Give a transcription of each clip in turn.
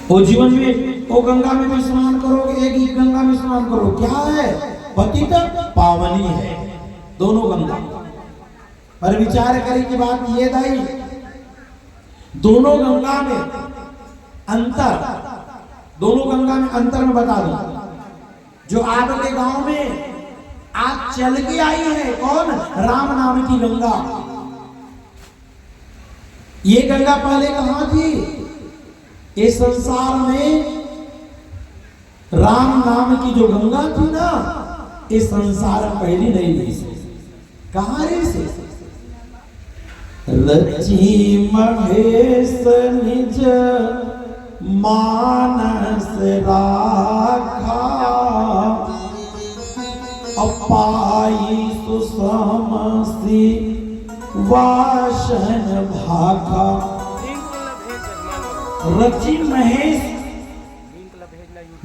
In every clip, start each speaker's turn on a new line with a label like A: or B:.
A: वो जीवन में वो गंगा में भी स्नान करोगे, एक ही गंगा में स्नान करो, क्या है? पतित पावनी है दोनों गंगा। पर विचार करी की बात ये दाई, दोनों गंगा में अंतर, दोनों गंगा में अंतर में बता दो। जो आपके गांव में आज चल के आई है कौन? राम नाम की गंगा। ये गंगा पहले कहां थी? इस संसार में राम नाम की जो गंगा थी ना, इस संसार में पहली नहीं थी। कहां रही से? रची महेश निज मानस राखा, अपाई सुसमसी वासन भाखा। रची महेश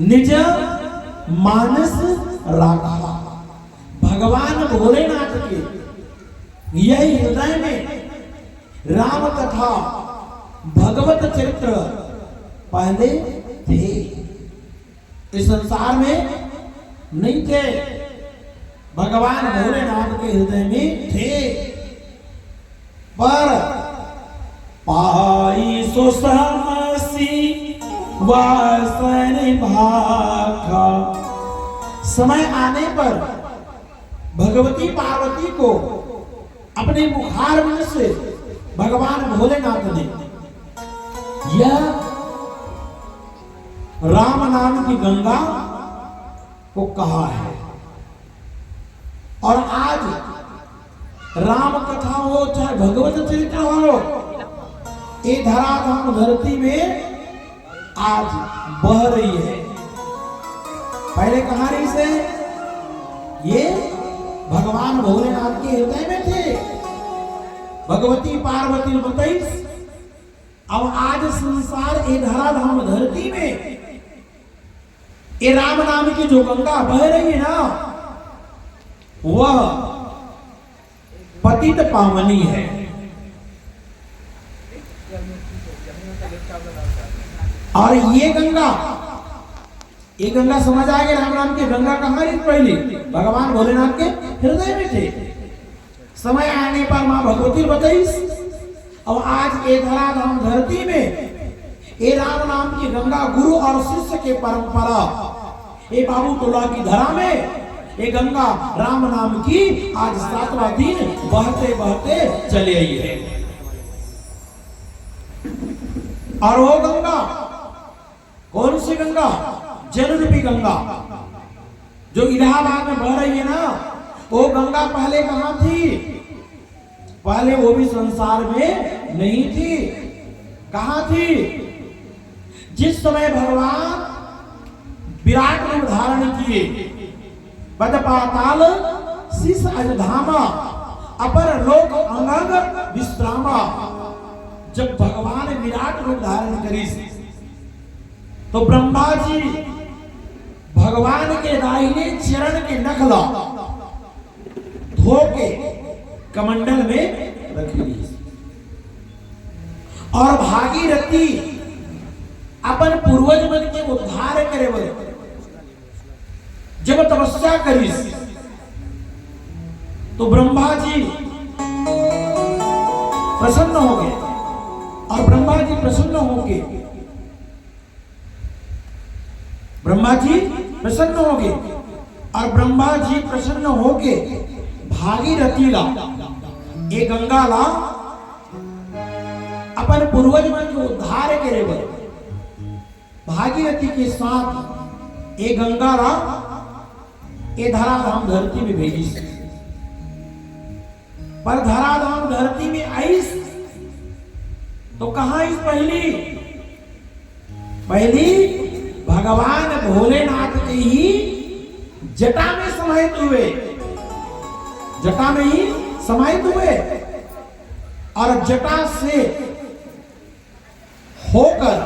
A: निज मानस राखा। भगवान भोलेनाथ के यही हृदय में राम कथा भगवत चरित्र पहले थे, इस संसार में नहीं थे। भगवान भोलेनाथ के हृदय में थे। पर पाई सो समसी वासन भाखा। समय आने पर भगवती पार्वती को अपने मुखार में से भगवान भोलेनाथ ने यह राम नाम की गंगा को कहा है। और आज राम कथा हो चाहे भगवत चरित्र हो, ये धराधाम धरती में आज बह रही है। पहले कहां रही से? ये भगवान भोलेनाथ के हृदय में थे, भगवती पार्वती बताइस। अब आज संसार ये धराधाम धरती में ये राम नाम की जो गंगा बह रही है ना, वह पतित पावनी है। और ये गंगा समझ आ गया। राम नाम की गंगा कहां रही? पहले भगवान भोलेनाथ के हृदय में थे। समय आने पर मां भगवती बताइस। अब आज ये धराधाम धरती में ये राम नाम की गंगा गुरु और शिष्य के परंपरा, ये बाबू टोला की धरा में ये गंगा राम नाम की आज 7वां दिन बहते बहते चली आई है। और वो गंगा कौन सी गंगा? जल रूपी गंगा जो इलाहाबाद में बह रही है ना, वो गंगा पहले कहां थी? पहले वो भी संसार में नहीं थी। कहां थी? जिस समय भगवान विराट रूप धारण किए, पद पाताल शीश अजधामा, अपर लोक अंग विश्रामा। जब भगवान विराट रूप धारण करी तो ब्रह्मा जी भगवान के दाहिने चरण के नखला धो के कमंडल में रख ली। और भागीरथी अपन पूर्वज मन के उद्धार करे बोले जब तपस्या करी तो ब्रह्मा जी प्रसन्न हो गए। और ब्रह्मा जी प्रसन्न होके और ब्रह्मा जी प्रसन्न होके भागीरथी ला ये गंगा ला अपन पूर्वज मन के उद्धार करे बोले भागीरथी के साथ ये गंगा ला ये धराधाम धरती में भेजी। पर धराधाम धरती में आई तो कहां आई? पहली भगवान भोलेनाथ के ही जटा में समाहित हुए, जटा में ही समाहित हुए। और जटा से होकर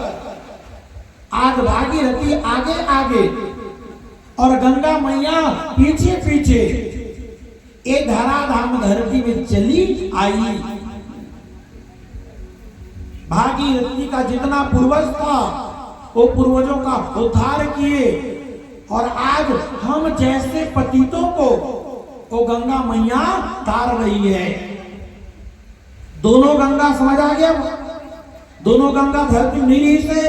A: आज भागीरथी आगे आगे और गंगा मैया पीछे पीछे ये धराधाम धरती में चली आई। भागीरथी का जितना पूर्वज था वो पूर्वजों का उद्धार किए, और आज हम जैसे पतितों को वो गंगा मैया तार रही है। दोनों गंगा समझ आ गया? दोनों गंगा धरती नीली से,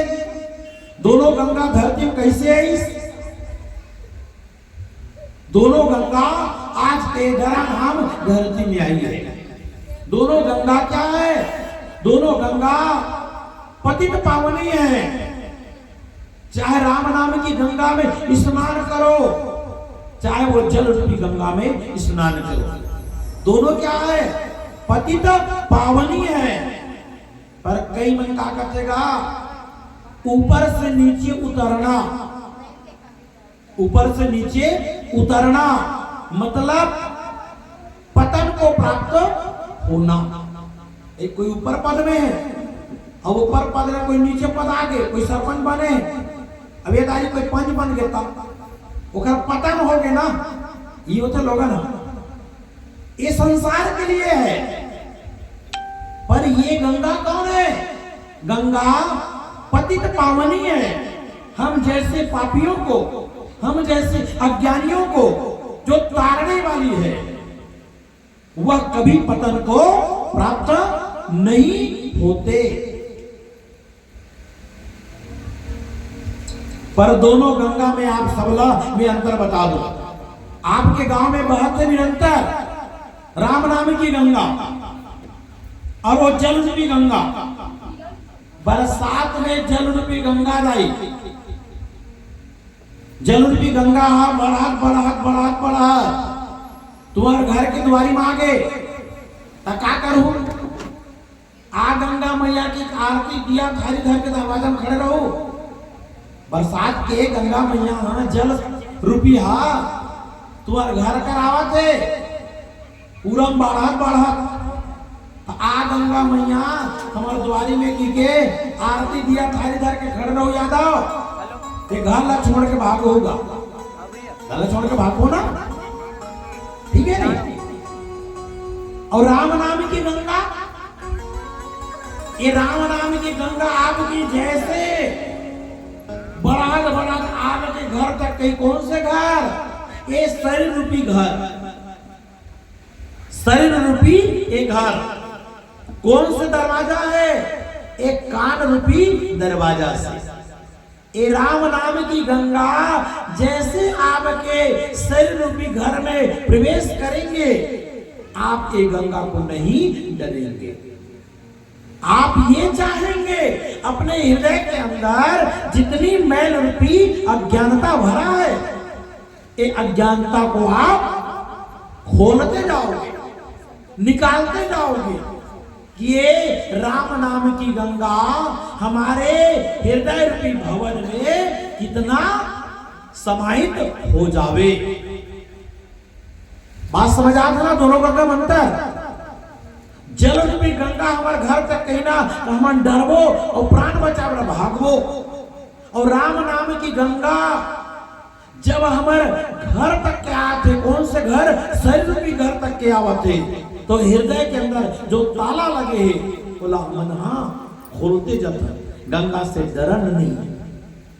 A: दोनों गंगा धरती में कैसे आई? दोनों गंगा आज तेदरा नाम धरती में आई है। दोनों गंगा क्या है? दोनों गंगा पतित पावनी है। चाहे राम नाम की गंगा में स्नान करो, चाहे वो जल रूपी गंगा में स्नान करो, दोनों क्या है? पतित पावनी है। पर कई मन का करेगा, ऊपर से नीचे उतरना, ऊपर से नीचे उतरना मतलब पतन को प्राप्त होना। एक कोई ऊपर पद में है, अब ऊपर पद में कोई नीचे पद आ गए, कोई सरपंच बने, अब ये दाई कोई पंच बन गया, ओकर पतन हो गए ना। ये होते लोग ना, ये संसार के लिए है। पर ये गंगा कौन है? गंगा पतित पावनी है। हम जैसे पापियों को, हम जैसे अज्ञानियों को जो तारने वाली है, वह कभी पतन को प्राप्त नहीं होते। पर दोनों गंगा में आप सबला में अंतर बता दो। आपके गांव में बहते निरंतर राम नाम की गंगा, और वो जल रूपी गंगा, बरसात में जल रूपी गंगा लाई, जल रूपी गंगा बढ़त बढ़त बढ़त बढ़त तुम्हारे घर की द्वारी में आ गए, क्या करूं? आ गंगा मैया की आरती दिया थाली धर के दरवाजा में खड़े रहो। बरसात के गंगा मैया जल रूपी तुम्हारे घर कर आवत है, पूरा बढ़त बढ़त आ गंगा मैया हमारे द्वारी में की के आरती दिया थाली धर के खड़े रहो। यादव ये घर ला छोड़ के भागो होगा, घर छोड़ के भागो ना, ठीक है नहीं? और राम नाम की गंगा, ये राम नाम की गंगा आपकी जैसे बढ़त बढ़त आपके घर तक कहीं, कौन से घर? ये शरीर रूपी घर, शरीर रूपी एक घर। कौन से दरवाजा है? एक कान रूपी दरवाजा से ये राम नाम की गंगा जैसे आपके शरीर रूपी घर में प्रवेश करेंगे, आप ये गंगा को नहीं डरेंगे। आप ये चाहेंगे अपने हृदय के अंदर जितनी मैल रूपी अज्ञानता भरा है, ये अज्ञानता को आप खोलते जाओगे, निकालते जाओगे। ये राम नाम की गंगा हमारे हृदय रूपी भवन में कितना समाहित हो जावे। बात समझ आ ना? दोनों गंगा मंतर, जल रूपी गंगा हमारे घर तक कहीं ना तो हम डरबो और प्राण बचाव भागबो, और राम नाम की गंगा जब हमारे घर तक के आते, कौन से घर? शरीर रूपी घर तक के आवते, तो हृदय के अंदर जो ताला लगे है बोला मन खोलते जाते, गंगा से डरन नहीं।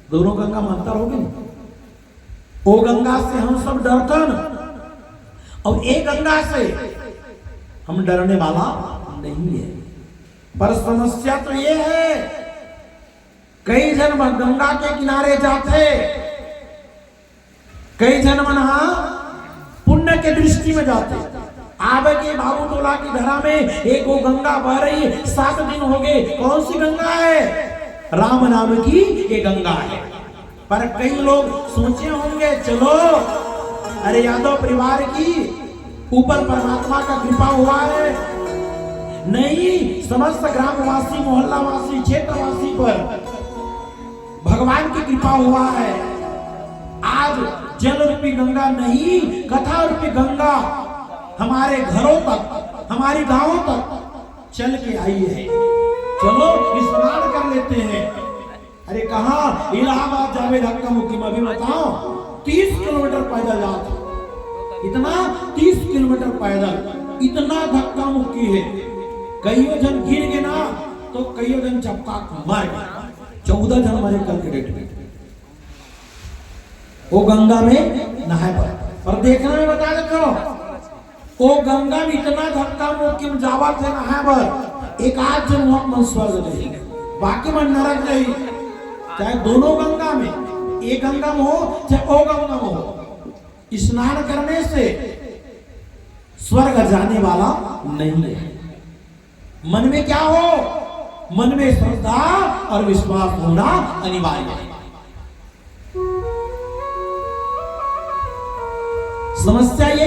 A: दोनों गंगा में अंतर हो गए। वो गंगा से हम सब डरतन, और एक गंगा से हम डरने वाला नहीं है। पर समस्या तो ये है, कई जन गंगा के किनारे जाते, कई जन मन पुण्य के दृष्टि में जाते। आवे के बाबू टोला की धरा में एक वो गंगा बह रही है, 7 दिन हो गए। कौन सी गंगा है? राम नाम की ये गंगा है। पर कई लोग सोचे होंगे चलो, अरे यादव परिवार की ऊपर परमात्मा का कृपा हुआ है। नहीं, समस्त ग्रामवासी, मोहल्लावासी, क्षेत्रवासी पर भगवान की कृपा हुआ है। आज जल रूपी गंगा नहीं, कथा रूपी गंगा हमारे घरों तक, हमारी गांवों तक चल के आई है। चलो स्नान कर लेते हैं। अरे कहाँ? इलाहाबाद जावे धक्का मुक्की में भी बताओ 30 किलोमीटर पैदल जाते, इतना 30 किलोमीटर पैदल, इतना धक्का मुक्की है। कईयों जन गिर गए ना तो कईयों जन चपका मर गए। 14 जन मरे कल के डेट में, वो गंगा में नहाए पर देखना मैं बता देता हूं, वो गंगा में इतना धक्का मुक्की में जावा थे नहाए पर एक आध जन मन स्वर्ग नहीं, बाकी मन नरक नहीं। चाहे दोनों गंगा में, एक गंगा में हो चाहे ओ गंगा में हो, स्नान करने से स्वर्ग जाने वाला नहीं है। मन में क्या हो, मन में श्रद्धा और विश्वास होना अनिवार्य है। समस्या ये